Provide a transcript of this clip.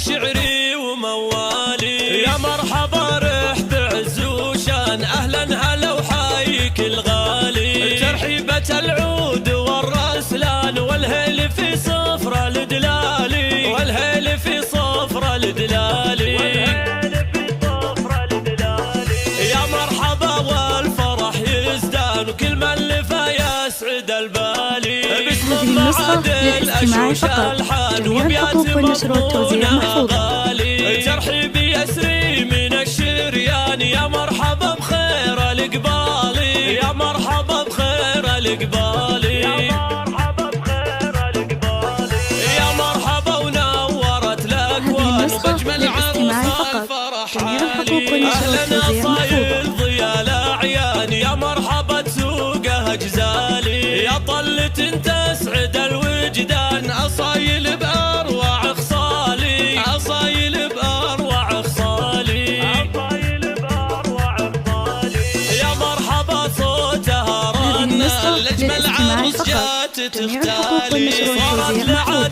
شعري وموالي. يا مرحبا رحب عز وشان، أهلا هلا وحايك الغالي. ترحيبة العود والرسلان، والهيل في صفرة الدلالي، والهيل في صفرة الدلالي. يا مرحبا والفرح يزدان، وكل من لفا يسعد البالي. باسم النسخة للاستماع فقط. جميع الحقوق والنشر والتوزيع محفوظة. ترحيبي يسري من الشريان، يا مرحبا بخير الإقبالي، يا مرحبا بخير الإقبالي. يا مرحبا ونورت الأكوان، وبأجمل عروس الفرح عالي. أهلا صايل ضيا الأعيان، يا مرحبا تسوقه جزالي. يا طلة تسعد الوجدان، أصايل بأروع خصالي، أصايل بأروع خصالي. يا مرحبا صوتها رنة، الأجمل عروس جات تختالي. صارت